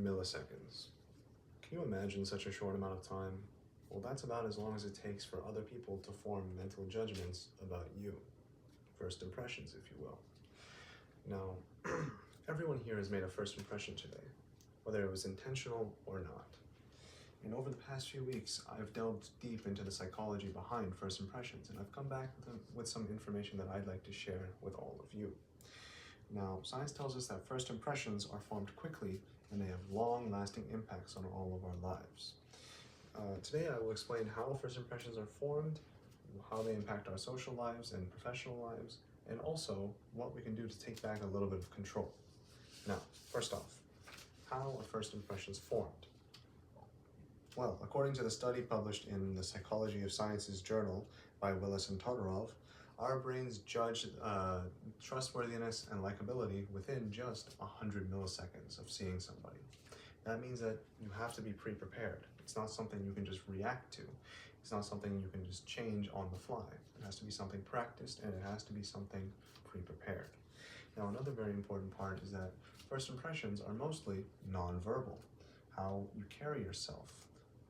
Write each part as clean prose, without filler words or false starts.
Milliseconds. Can you imagine such a short amount of time? Well, that's about as long as it takes for other people to form mental judgments about you. First impressions, if you will. Now, everyone here has made a first impression today, whether it was intentional or not. And over the past few weeks, I've delved deep into the psychology behind first impressions, and I've come back with some information that I'd like to share with all of you. Now, science tells us that first impressions are formed quickly and they have long-lasting impacts on all of our lives. Today I will explain how first impressions are formed, how they impact our social lives and professional lives, and also what we can do to take back a little bit of control. Now, first off, how are first impressions formed? Well, according to the study published in the Psychology of Sciences journal by Willis and Todorov, our brains judge trustworthiness and likability within just 100 milliseconds of seeing somebody. That means that you have to be pre-prepared. It's not something you can just react to. It's not something you can just change on the fly. It has to be something practiced, and it has to be something pre-prepared. Now, another very important part is that first impressions are mostly non-verbal. How you carry yourself,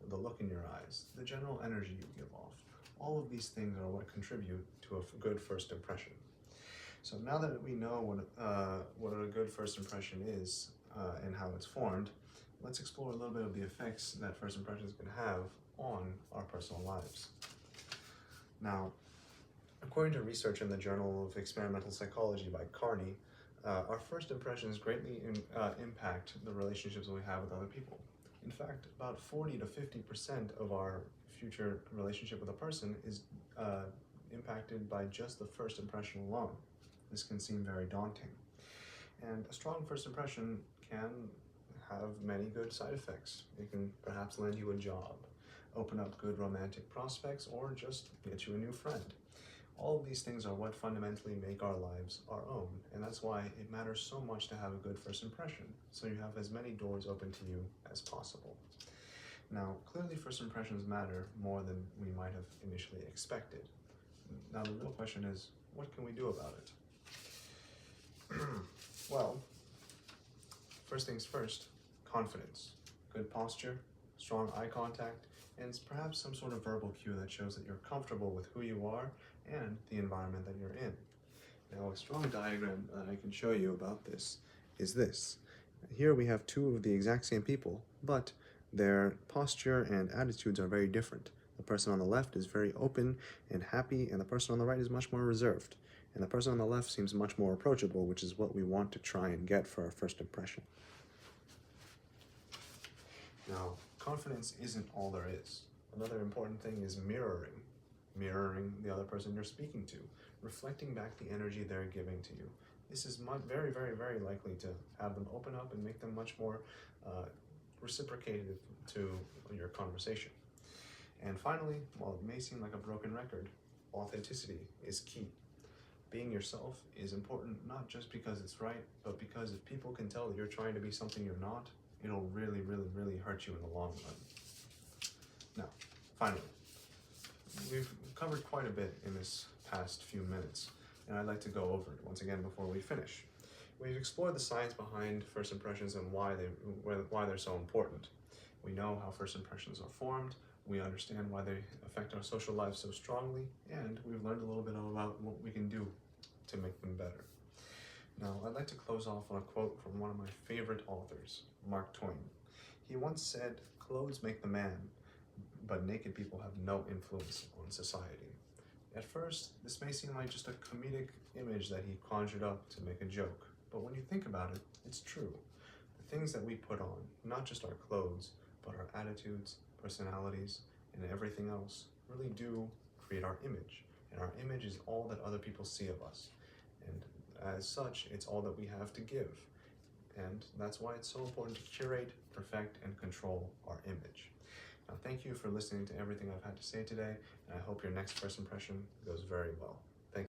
the look in your eyes, the general energy you give off. All of these things are what contribute to a good first impression. So now that we know what a good first impression is and how it's formed, let's explore a little bit of the effects that first impressions can have on our personal lives. Now, according to research in the Journal of Experimental Psychology by Carney, our first impressions greatly impact the relationships we have with other people. In fact, about 40 to 50% of our future relationship with a person is impacted by just the first impression alone. This can seem very daunting. And a strong first impression can have many good side effects. It can perhaps land you a job, open up good romantic prospects, or just get you a new friend. All of these things are what fundamentally make our lives our own, and that's why it matters so much to have a good first impression, so you have as many doors open to you as possible. Now, clearly first impressions matter more than we might have initially expected. Now, the real question is, what can we do about it? Well, first things first, confidence, good posture, strong eye contact, and perhaps some sort of verbal cue that shows that you're comfortable with who you are and the environment that you're in. Now, a strong diagram that I can show you about this is this. Here we have two of the exact same people, but their posture and attitudes are very different. The person on the left is very open and happy, and the person on the right is much more reserved. And the person on the left seems much more approachable, which is what we want to try and get for our first impression. Now, confidence isn't all there is. Another important thing is mirroring the other person you're speaking to, reflecting back the energy they're giving to you. This is very, very, very likely to have them open up and make them much more reciprocated to your conversation. And finally, while it may seem like a broken record, authenticity is key. Being yourself is important not just because it's right, but because if people can tell that you're trying to be something you're not, it'll really, really, really hurt you in the long run. Now, finally, we've covered quite a bit in this past few minutes, and I'd like to go over it once again before we finish. We've explored the science behind first impressions and why they're so important. We know how first impressions are formed, we understand why they affect our social lives so strongly, and we've learned a little bit about what we can do to make them better. Now, I'd like to close off on a quote from one of my favorite authors, Mark Twain. He once said, "Clothes make the man, but naked people have no influence on society." At first, this may seem like just a comedic image that he conjured up to make a joke, but when you think about it, it's true. The things that we put on, not just our clothes, but our attitudes, personalities, and everything else, really do create our image, and our image is all that other people see of us. And as such, it's all that we have to give. And that's why it's so important to curate, perfect, and control our image. Now, thank you for listening to everything I've had to say today, and I hope your next first impression goes very well.